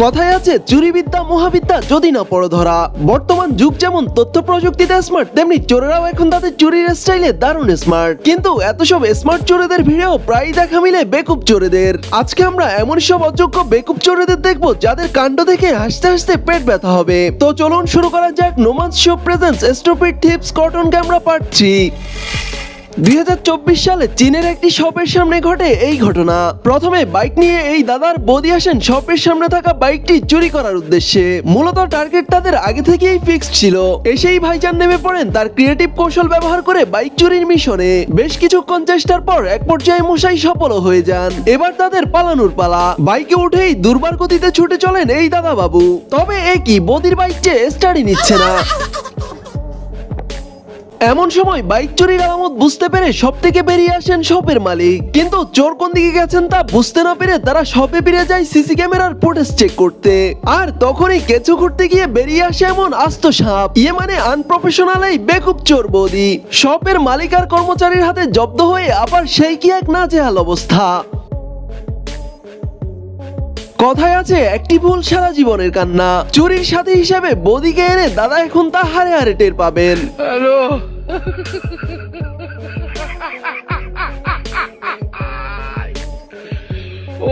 কথায় আছে চুরিবিদ্যা মহাবিদ্যা যদি না পড়ো ধরা। বর্তমান যুগ যেমন তথ্য প্রযুক্তিতে স্মার্ট, তেমনি চোরেরাও এখন তাদের চুরির স্টাইলে দারুণ স্মার্ট। কিন্তু এত সব স্মার্ট চোরেদের ভিড়েও প্রায় দেখা মিলে বেকুব চোরেদের। আজকে আমরা এমন সব অযোগ্য বেকুব চোরেদের দেখবো যাদের কাণ্ড দেখে হাসতে হাসতে পেট ব্যথা হবে। তো চলুন শুরু করা যাক no man's show presents stupid tips cotton camera part 3। 2024 সালে চীনের একটি শপের সামনে ঘটে এই ঘটনা। প্রথমে বাইক নিয়ে এই দাদার বৌদি আসেন শপের সামনে থাকা বাইকটি চুরি করার উদ্দেশ্যে। মূলত টার্গেট তাদের আগে থেকেই ফিক্সড ছিল। এসেই ভাইজান নেমে পড়েন তার ক্রিয়েটিভ কৌশল ব্যবহার করে বাইক চুরির মিশনে। বেশ কিছুক্ষণ চেষ্টার পর এক পর্যায়ে মশাই সফল হয়ে যান। এবার তাদের পালানোর পালা। বাইকে উঠেই দুর্বার গতিতে ছুটে চলেন এই দাদা বাবু। তবে এ কি, বৌদির বাইক যে স্টার্টই নিচ্ছে না। এমন সময় বাইক চুরির আলামত বুঝতে পেরে শপ থেকে বেরিয়ে আসেন শপের মালিক। কিন্তু চোর কোন দিকে গেছেন তা বুঝতে না পেরে তারা শপে ফিরে যায় সিসি ক্যামেরার ফুটেজ চেক করতে। আর তখনই কেঁচো করতে গিয়ে বেরিয়ে আসে এমন আস্ত সাপ। মানে আনপ্রফেশনাল এই বেকুব চোর বৌদি। শপের মালিক আর কর্মচারীর হাতে জব্দ হয়ে আবার সেই কি এক নাজেহাল অবস্থা। কথায় আছে একটি ভুল সারা জীবনের কান্না। চুরির সাথী হিসেবে বৌদিকে এনে দাদা এখন তা হারে হারে টের পাবেন। হ্যালো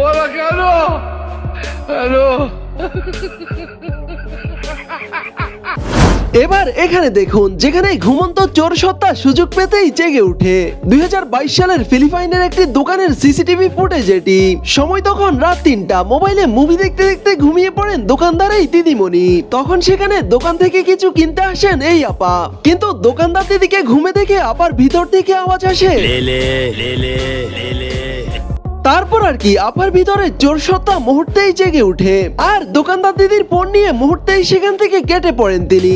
ওরা কেন? হ্যালো এবার এখানে দেখুন, যেখানে ঘুমন্ত চোর সত্তা সুযোগ পেতেই জেগে উঠে। 2022 সালের ফিলিপাইনের একটি দোকানের সিসিটিভি ফুটেজ এটি। সময় তখন রাত 3টা। মোবাইলে মুভি দেখতে দেখতে ঘুমিয়ে পড়েন দোকানদার এই দিদিমণি। তখন সেখানে দোকান থেকে কিছু কিনতে আসেন এই আপা। কিন্তু দোকানদার দিদিকে ঘুমে দেখে আপার ভিতর থেকে আওয়াজ আসে তারপর আর কি আপার ভিতরে চোর সত্তা মুহূর্তেই জেগে উঠে। আর দোকানদার দিদির ফোন নিয়ে মুহূর্তেই সেখান থেকে কেটে পড়েন তিনি।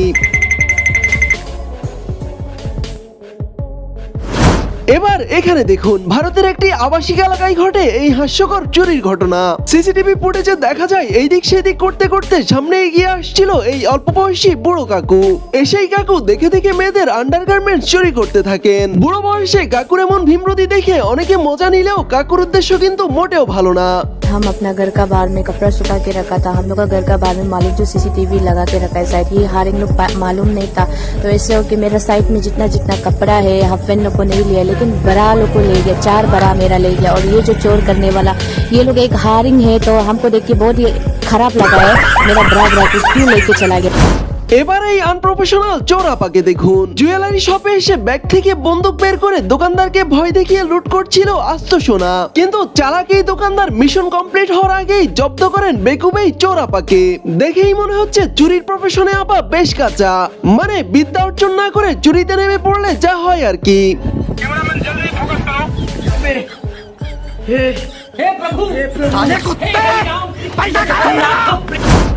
এবার এখানে দেখুন, ভারতের একটি আবাসিক এলাকায় ঘটে এই হাস্যকর চুরির ঘটনা। সিসিটিভি ফুটেজে দেখা যায় এই দিক সেদিক করতে করতে সামনে এগিয়ে আসছিল এই অল্প বয়সী বুড়ো কাকু। এসেই কাকু দেখে দেখে মেয়েদের আন্ডারগার্মেন্টস চুরি করতে থাকেন। বুড়ো বয়সে কাকুর এমন ভীমরতি দেখে অনেকে মজা নিলেও কাকুর উদ্দেশ্য কিন্তু মোটেও ভালো না। हम अपना घर का बाहर में कपड़ा सुखा के रखा था। हम लोग का घर का बाहर में मालिक जो सीसीटीवी लगा के रखा है साइड, ये हर एक लोग मालूम नहीं था। तो ऐसे हो कि मेरा साइड में जितना जितना कपड़ा है हस्बैंड लोग को नहीं लिया, लेकिन बड़ा लोग को ले गया। 4 बड़ा मेरा ले गया। और ये जो चोर करने वाला ये लोग एक हारिंग है, तो हमको देख के बहुत ही खराब लगा है। मेरा बड़ा क्यों लेके चला गया। এবার এই আনপ্রফেশনাল চোর আপাকে দেখুন, জুয়েলারি শপে এসে ব্যাগ থেকে বন্দুক বের করে দোকানদারকে ভয় দেখিয়ে লুট করছিল আস্ত সোনা। কিন্তু চালাক এই দোকানদার মিশন কমপ্লিট হওয়ার আগেই জব্দ করেন বেকুবেই চোর আপাকে। দেখেই মনে হচ্ছে চুরির প্রফেশনে আপা বেশ কাঁচা। মানে বিদ্যা অর্জন না করে চুরিতে নেমে পড়লে যা হয় আর কি। हे प्रभु साले कुत्ते पैसा खा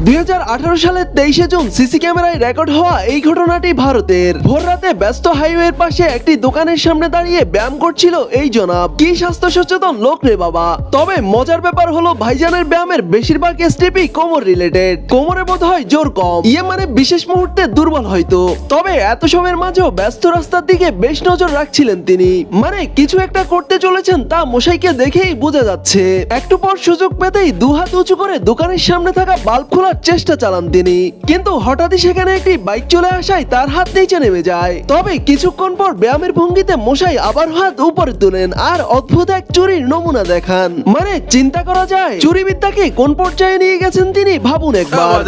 2018 সালের 23 জুন সিসি ক্যামেরায় রেকর্ড হওয়া এই ঘটনাটি ভারতের। ভোর রাতে ব্যস্ত হাইওয়ের পাশে একটি দোকানের সামনে দাঁড়িয়ে ব্যায়াম করছিল এই জনাব। কি স্বাস্থ্য সচেতন লোক রে বাবা। তবে মজার ব্যাপার হলো ভাইজানের ব্যায়ামের বেশিরভাগ স্টেপই কোমর রিলেটেড। কোমরে বোধ হয় জোর কম, মানে বিশেষ মুহূর্তে দুর্বল হয়তো। তবে এত সময়ের মাঝেও ব্যস্ত রাস্তার দিকে বেশ নজর রাখছিলেন তিনি। মানে কিছু একটা করতে চলেছেন তা মশাইকে দেখেই বোঝা যাচ্ছে। একটু পর সুযোগ পেতেই দুহাত উঁচু করে দোকানের সামনে থাকা বাল্ব খোলার চেষ্টা চালান তিনি। কিন্তু হঠাৎই সেখানে একটি বাইক চলে আসায় তার হাত নিচে নেমে যায়। তবে কিছুক্ষণ পর ব্যায়ামের ভঙ্গিতে মশাই আবার হাত উপরে তুলেন আর অদ্ভুত এক চুরির নমুনা দেখান। মানে চিন্তা করা যায় চুরি বিদ্যাকে কোন পর্যায়ে নিয়ে গেছেন তিনি, ভাবুন একবার।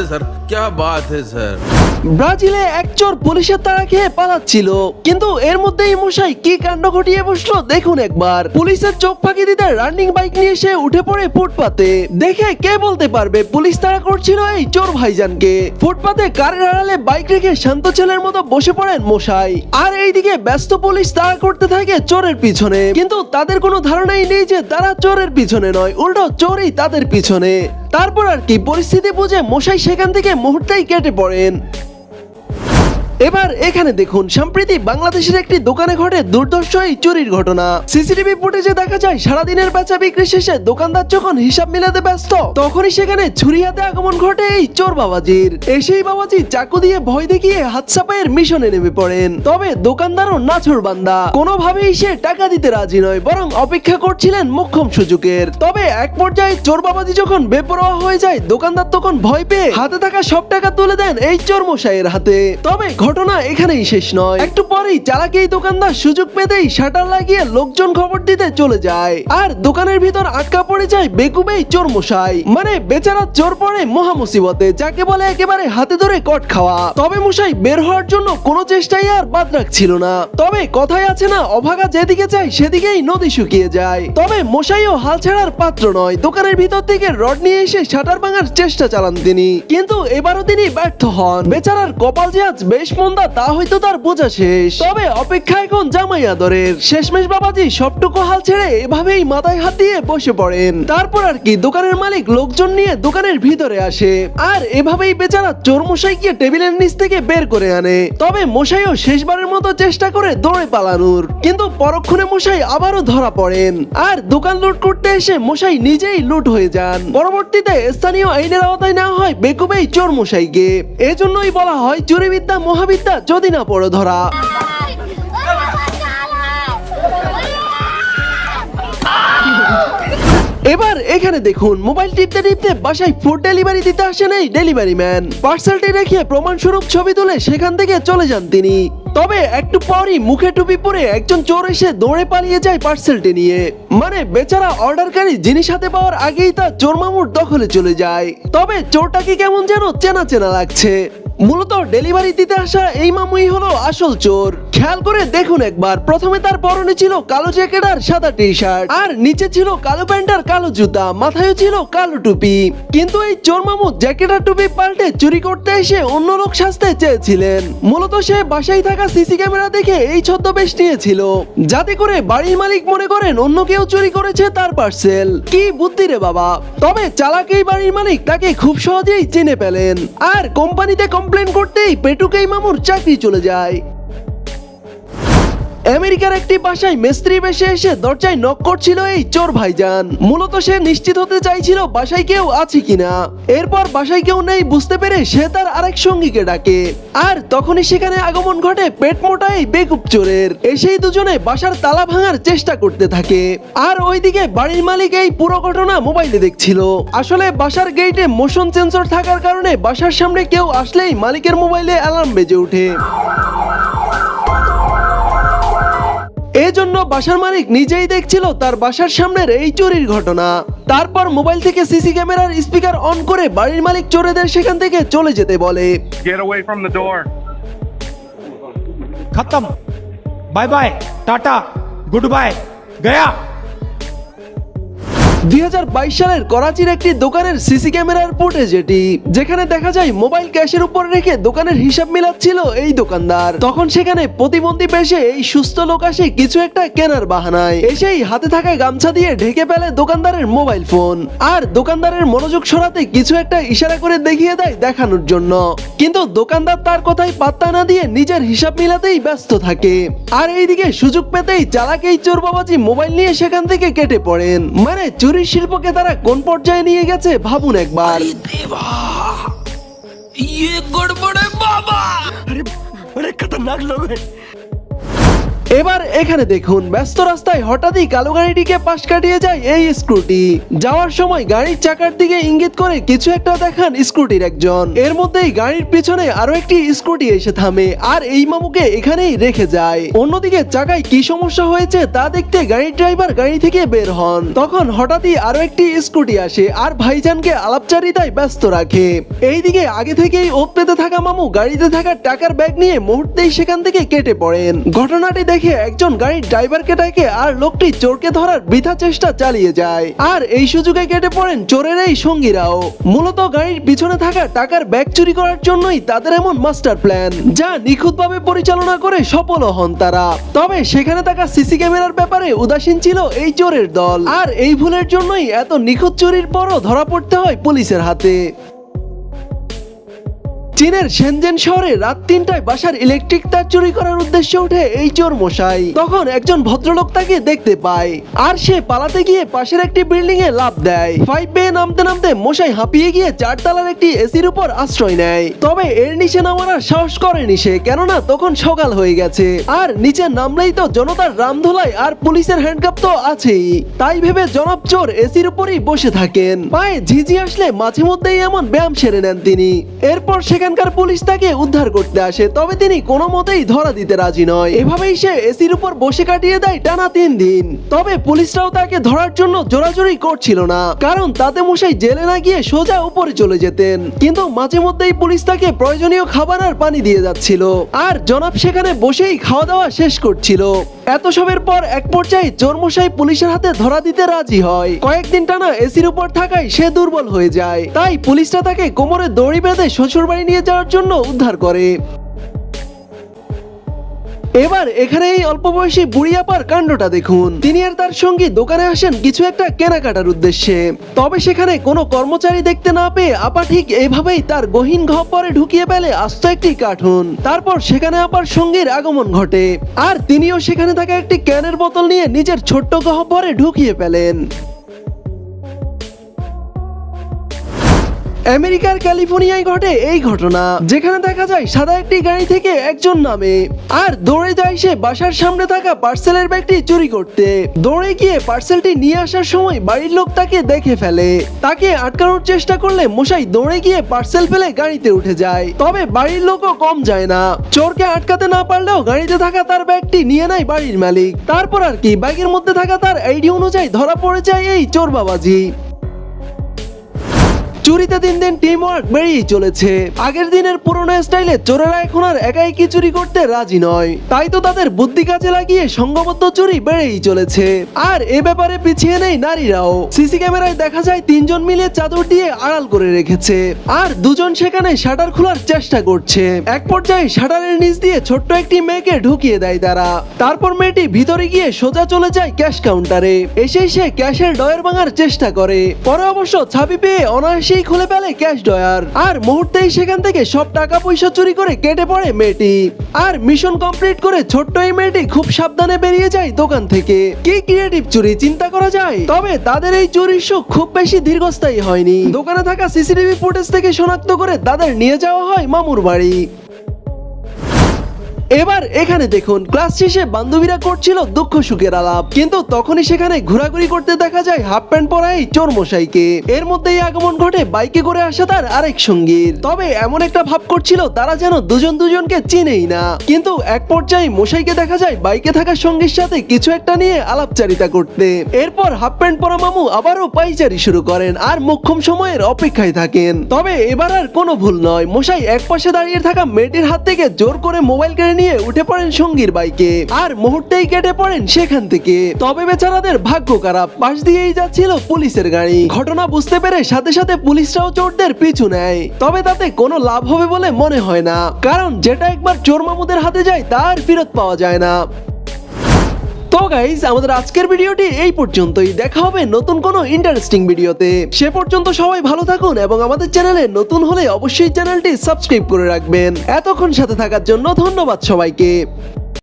क्या बात है सर। ব্রাজিলে এক চোর পুলিশের তাড়া খেয়ে পালাচ্ছিল, কিন্তু এর মধ্যেই মশাই কি কাণ্ড ঘটিয়ে বসলো দেখুন একবার। পুলিশের চোখ ফাঁকি দিতে রানিং বাইক নিয়ে সে উঠে পড়ে ফুটপাতে। দেখে কে বলতে পারবে পুলিশ তাড়া করছিল এই চোর ভাইজানকে। ফুটপাতে কারের আড়ালে বাইক রেখে শান্ত ছেলের মতো বসে পড়েন মশাই। আর এইদিকে ব্যস্ত পুলিশ তাড়া করতে থাকে চোরের পিছনে। কিন্তু তাদের কোনো ধারণাই নেই যে তারা চোরের পিছনে নয়, উল্টো চোরই তাদের পিছনে। তারপর আর কি পরিস্থিতি বুঝে মশাই সেখান থেকে মুহূর্তেই কেটে পড়েন। এবার এখানে দেখুন সম্প্রতি বাংলাদেশের একটি দোকানে ঘটে দুর্ধর্ষ এই চুরির ঘটনা। সিসিটিভি ফুটেজে দেখা যায় সারাদিনের বেচা বিক্রি শেষে দোকানদার যখন হিসাব মিলাতে ব্যস্ত তখনই সেখানে ছুরি হাতে আগমন ঘটে এই চোর বাবাজির। এসেই বাবাজি চাকু দিয়ে ভয় দেখিয়ে হাত সাপাইয়ের মিশনে নেমে পড়েন। তবে দোকানদারও নাছোড়বান্দা, কোনোভাবেই সে টাকা দিতে রাজি নয়, বরং অপেক্ষা করছিলেন মোক্ষম সুযোগের। তবে এক পর্যায়ে চোর বাবাজি যখন বেপরোয়া হয়ে যায় দোকানদার তখন ভয় পেয়ে হাতে থাকা সব টাকা তুলে দেন এই চোর মশাইয়ের হাতে। তবে ঘটনা এখানেই শেষ নয়, একটু পরেই চালাকি এই দোকানদার সুযোগ পেতেই শাটার লাগিয়ে লোকজন খবর দিতে চলে যায় আর দোকানের ভিতর আটকা পড়ে যায় বেকুবেই চোর মশাই। মানে বেচারা চোর পড়ে মহা মুসিবতে, যাকে বলে একেবারে হাতে ধরে কট খাওয়া। তবে মশাই বের হওয়ার জন্য কোনো চেষ্টাই আর বাদ রাখছিল না। তবে কথাই আছে না, অভাগা যেদিকে যায় সেদিকেই নদী শুকিয়ে যায়। তবে মশাইও হাল ছাড়ার পাত্র নয়, দোকানের ভিতর থেকে রড নিয়ে এসে শাটার ভাঙার চেষ্টা চালান তিনি, কিন্তু এবারও তিনি ব্যর্থ হন। বেচারার কপাল যে আজ বেশ মন্দা তা হয়তো তার বোঝা শেষ। তবে অপেক্ষা এখন জামাই আদরের। শেষমেশ বাবাজি সবটুকু হাল ছেড়ে এভাবেই মাথায় হাত দিয়ে বসে পড়েন। তারপর আর কি দোকানের মালিক লোকজন নিয়ে দোকানের ভিতরে আসে আর এভাবেই বেচারা চোর মশাইকে টেবিলের নিচ থেকে বের করে আনে। তবে মশাইও শেষবারের মতো চেষ্টা করে দৌড়ে পালানোর, কিন্তু পরক্ষণে মশাই আবারও ধরা পড়েন আর দোকান লুট করতে এসে মশাই নিজেই লুট হয়ে যান। পরবর্তীতে স্থানীয় আইনের আওতায় নেওয়া হয় বেকুবেই চোর মশাইকে। এজন্যই বলা হয় চুরিবিদ্যা মহাবিদ্যা যদি না পড়ো ধরা। এবার এখানে দেখুন মোবাইল টিপতে টিপতে বাসায় ফুড ডেলিভারি দিতে আসেন এই ডেলিভারি ম্যান। পার্সেলটি রেখে প্রমাণস্বরূপ ছবি তুলে সেখান থেকে চলে যান তিনি। তবে একটু পরই মুখে টুপি পরে একজন চোর এসে দৌড়ে পালিয়ে যায় পার্সেলটি নিয়ে। মানে বেচারা অর্ডারকারী জিনিস হাতে পাওয়ার আগেই তার চোর মামুর দখলে চলে যায়। তবে চোরটাকে কেমন যেন চেনা চেনা লাগছে। মূলত ডেলিভারি দিতে আসা এই মামুই হলো আসল চোর। খেয়াল করে দেখুন একবার, প্রথমে তার পরনে ছিল কালো জ্যাকেট আর সাদা টি শার্ট, আর নিচে ছিল কালো প্যান্ট আর কালো জুতা, মাথায়ও ছিল কালো টুপি। কিন্তু এই চোর মামু জ্যাকেট আর টুপি পাল্টে চুরি করতে এসে অন্য লোক সাজতে চেয়েছিলেন। মূলত সে বাসায় থাকা সিসি ক্যামেরা দেখে এই ছদ্মবেশ নিয়েছিল, যাতে করে বাড়ির মালিক মনে করেন অন্য কেউ চুরি করেছে তার পার্সেল। কি বুদ্ধি রে বাবা। তবে চালাক এই বাড়ির মালিক তাকে খুব সহজেই চিনে পেলেন আর কোম্পানিতে কমপ্লেন করতেই পেটুকেই মামুর চাকরি চলে যায়। আমেরিকার একটি বাসায় মিস্ত্রি বেশে এসে দরজায় নক করছিল এই চোর ভাইজান। মূলত সে নিশ্চিত হতে চাইছিল বাসায় কেউ আছে কিনা। এরপর বাসায় কেউ নেই বুঝতে পেরে সে তার আরেক সঙ্গীকে ডাকে আর তখনই সেখানে আগমন ঘটে পেট মোটা এই বেকুব চোরের। এসেই দুজনে বাসার তালা ভাঙার চেষ্টা করতে থাকে আর ওইদিকে বাড়ির মালিক এই পুরো ঘটনা মোবাইলে দেখছিল। আসলে বাসার গেটে মোশন সেন্সর থাকার কারণে বাসার সামনে কেউ আসলেই মালিকের মোবাইলে অ্যালার্ম বেজে ওঠে। এজন্য বাসার মালিক নিজেই দেখছিল তার বাসার সামনের এই চুরির ঘটনা। তারপর মোবাইল থেকে সিসি ক্যামেরার স্পিকার অন করে বাড়ির মালিক চোরেদের সেখান থেকে চলে যেতে বলে। Get away from the door. खत्म bye bye tata goodbye गया। 2022 সালের করাচির একটি দোকানের সিসি ক্যামেরার ফুটেজ এটি, যেখানে দেখা যায় মোবাইল ক্যাশের উপর রেখে দোকানের হিসাব মিলাচ্ছিল এই দোকানদার। তখন সেখানে প্রতিবন্ধী বেশে এই সুস্থ লোক আসে কিছু একটা কেনার বাহানায়। এসেই হাতে থাকা গামছা দিয়ে ঢেকে ফেলে দোকানদারের মোবাইল ফোন আর দোকানদারের মনোযোগ সরাতে কিছু একটা ইশারা করে দেখিয়ে দেয় দেখানোর জন্য। কিন্তু দোকানদার তার কথাই পাত্তা না দিয়ে নিজের হিসাব মিলাতেই ব্যস্ত থাকে। আর এইদিকে সুযোগ পেতেই চালাক এই চোর বাবাজি মোবাইল নিয়ে সেখান থেকে কেটে পড়েন। মানে চুরির শিল্পকে তারা কোন পর্যায়ে নিয়ে গেছে ভাবুন একবার। এবার এখানে দেখুন ব্যস্ত রাস্তায় হঠাৎই কালো গাড়িটিকে পাশ কাটিয়ে যায় এই স্কুটি। যাওয়ার সময় গাড়ির চাকার দিকে ইঙ্গিত করে কিছু একটা দেখান স্কুটির একজন। এর মধ্যেই গাড়ির পিছনে আরো একটি স্কুটি এসে থামে আর এই মামুকে এখানেই রেখে যায়। অন্যদিকে চাকায় কি সমস্যা হয়েছে তা দেখতে গাড়ির ড্রাইভার গাড়ি থেকে বের হন। তখন হঠাৎই আরো একটি স্কুটি আসে আর ভাইজানকে আলাপচারিতায় ব্যস্ত রাখে। এইদিকে আগে থেকেই ওত পেতে থাকা মামু গাড়িতে থাকা টাকার ব্যাগ নিয়ে মুহূর্তেই সেখান থেকে কেটে পড়েন। ঘটনাটি দেখে একজন গাড়ির ড্রাইভারকে ডাকে আর লোকটি চোরকে ধরার বৃথা চেষ্টা চালিয়ে যায়। আর এই সুযোগে কেটে পড়েন চোরের এই সঙ্গীরাও। মূলত গাড়ির পিছনে থাকা টাকার ব্যাগ চুরি করার জন্যই তাদের এমন মাস্টার প্ল্যান, যা নিখুঁতভাবে পরিচালনা করে সফল হন তারা। তবে সেখানে থাকা সিসি ক্যামেরার ব্যাপারে উদাসীন ছিল এই চোরের দল। আর এই ভুলের জন্যই এত নিখুঁত চুরির পরও ধরা পড়তে হয় পুলিশের হাতে। চীনের শেনজেন শহরে রাত 3টায় বাসার ইলেকট্রিক তার চুরি করার উদ্দেশ্যে ওঠে এই চোর মশাই। তখন একজন ভদ্রলোক তাকে দেখতে পায় আর সে পালাতে গিয়ে পাশের একটি বিল্ডিং এ লাফ দেয়। 5 বেয়ে নামতে নামতে মশাই হাঁপিয়ে গিয়ে 4 তলার একটি এসির উপর আশ্রয় নেয়। তবে এর নিচে নামার আর সাহস করেনি সে, কেননা তখন সকাল হয়ে গেছে আর নিচে নামলেই তো জনতার রামধোলাই আর পুলিশের হ্যান্ডকাপ তো আছেই। তাই ভেবে জনাব চোর এসির উপরই বসে থাকেন। পায়ে ঝিঝি আসলে মাঝে মধ্যেই এমন ব্যায়াম সেরে নেন তিনি। এরপর সেখানকার পুলিশ তাকে উদ্ধার করতে আসে, তবে তিনি কোনো মতেই ধরা দিতে রাজি নয়। এভাবেই সে এসির উপর বসে কাটিয়ে দেয় টানা 3 দিন। তবে পুলিশরাও তাকে ধরার জন্য জোরাজোরি করছিল না, কারণ তাতে মশাই জেলে না গিয়ে সোজা উপরে চলে যেতেন। কিন্তু মাঝে মধ্যেই পুলিশ তাকে প্রয়োজনীয় খাবার আর পানি দিয়ে যাচ্ছিল, আর জনাব সেখানে বসেই খাওয়া দাওয়া শেষ করছিল। এত সবের পর এক পর্যায়ে চোর মশাই পুলিশের হাতে ধরা দিতে রাজি হয়। কয়েকদিন টানা এসির উপর থাকায় সে দুর্বল হয়ে যায়, তাই পুলিশরা তাকে কোমরে দড়ি বেঁধে শ্বশুর বাড়ি নিয়ে যাওয়ার জন্য উদ্ধার করে। এবার এখানে এই অল্প বয়সী বুড়ি আপার কাণ্ডটা দেখুন। তিনি আর তার সঙ্গী দোকানে আসেন কিছু একটা কেনাকাটার উদ্দেশ্যে। তবে সেখানে কোনো কর্মচারী দেখতে না পেয়ে আপা ঠিক এইভাবেই তার গহীন গহ্বরে ঢুকিয়ে ফেলে আস্ত একটি কার্টুন। তারপর সেখানে আপার সঙ্গীর আগমন ঘটে আর তিনিও সেখানে থাকা একটি ক্যানের বোতল নিয়ে নিজের ছোট্ট গহ্বরে ঢুকিয়ে ফেলেন। আমেরিকার ক্যালিফোর্নিয়ায় ঘটে এই ঘটনা, যেখানে দেখা যায় সাদা একটি গাড়ি থেকে একজন নামে আর দৌড়ে যায় সে বাসার সামনে থাকা পার্সেলের ব্যাগটি চুরি করতে। দৌড়ে গিয়ে পার্সেলটি নিয়ে আসার সময় বাড়ির লোক তাকে দেখে ফেলে। তাকে আটকানোর চেষ্টা করলে মশাই দৌড়ে গিয়ে পার্সেল ফেলে গাড়িতে উঠে যায়। তবে বাড়ির লোকও কম যায় না, চোরকে আটকাতে না পারলেও গাড়িতে থাকা তার ব্যাগটি নিয়ে নেয় বাড়ির মালিক। তারপর আর কি, ব্যাগের মধ্যে থাকা তার আইডি অনুযায়ী ধরা পড়ে যায় এই চোর বাবাজি। চুরিতে দিন দিন টিম ওয়ার্ক বেড়েই চলেছে। আগের দিনের পুরনো স্টাইলে চোরেরা এখন আর একাই কি চুরি করতে রাজি নয়, তাই তো তাদের বুদ্ধি কাজে লাগিয়ে সংঘবদ্ধ চুরি বেড়েই চলেছে। আর এ ব্যাপারে পিছিয়ে নেই নারীরাও। সিসি ক্যামেরায় দেখা যায় 3 জন মিলে চাদর দিয়ে আড়াল করে রেখেছে আর 2 জন সেখানে শাটার খোলার চেষ্টা করছে। এক পর্যায়ে শাটারের নিচ দিয়ে ছোট্ট একটি মেয়েকে ঢুকিয়ে দেয় তারা। তারপর মেয়েটি ভিতরে গিয়ে সোজা চলে যায় ক্যাশ কাউন্টারে। এসেই সে ক্যাশের ডয়ার ভাঙার চেষ্টা করে, পরে অবশ্য ছাবি পেয়ে অনায়াসে খুলে ফেলে ক্যাশ ডয়ার আর মুহূর্তেই সেখান থেকে সব টাকা পয়সা চুরি করে কেটে পড়ে মেয়েটি। আর মিশন কমপ্লিট করে ছোট্ট এই মেয়েটি খুব সাবধানে বেরিয়ে যায় দোকান থেকে। কি ক্রিয়েটিভ চুরি, চিন্তা করা যায়। তবে তাদের এই চুরির শোক খুব বেশি দীর্ঘস্থায়ী হয়নি। দোকানে থাকা সিসিটিভি ফুটেজ থেকে শনাক্ত করে তাদের নিয়ে যাওয়া হয় মামুর বাড়ি। এবার এখানে দেখুন, ক্লাস শেষে বান্ধবীরা করছিল দুঃখ সুখের আলাপ, কিন্তু তখনই সেখানে ঘোরাঘুরি করতে দেখা যায় হাফ প্যান্ট পরা এই চোর মশাইকে। এর মধ্যেই আগমন ঘটে বাইকে করে আসা তার আরেক সঙ্গীর। তবে এমন একটা ভাব করছিল তারা যেন দুজন দুজনকে চিনেই না। কিন্তু এক পর্যায়ে মশাইকে দেখা যায় বাইকে থাকা সঙ্গীর সাথে কিছু একটা নিয়ে আলাপচারিতা করতে। এরপর হাফ প্যান্ট পরা মামু আবারও পাইচারি শুরু করেন আর মোক্ষম সময়ের অপেক্ষায় থাকেন। তবে এবার আর কোনো ভুল নয়, মশাই এক পাশে দাঁড়িয়ে থাকা মেয়েটির হাত থেকে জোর করে মোবাইল কেড়ে নিয়ে উঠে পড়েন সঙ্গীর বাইকে আর মুহূর্তেই কেটে পড়েন সেখান থেকে। তবে বেচারাদের ভাগ্য খারাপ, পাশ দিয়েই যাচ্ছিল পুলিশের গাড়ি। ঘটনা বুঝতে পেরে সাথে সাথে পুলিশরাও চোরদের পিছু নেয়। তবে তাতে কোনো লাভ হবে বলে মনে হয় না, কারণ যেটা একবার চোর মামুদের হাতে যায় তার ফেরত পাওয়া যায় না। তো গাইস, আমাদের আজকের ভিডিওটি এই পর্যন্তই। দেখা হবে নতুন কোনো ইন্টারেস্টিং ভিডিওতে। সে পর্যন্ত সবাই ভালো থাকুন এবং আমাদের চ্যানেলে নতুন হলে অবশ্যই চ্যানেলটি সাবস্ক্রাইব করে রাখবেন। এতক্ষণ সাথে থাকার জন্য ধন্যবাদ সবাইকে।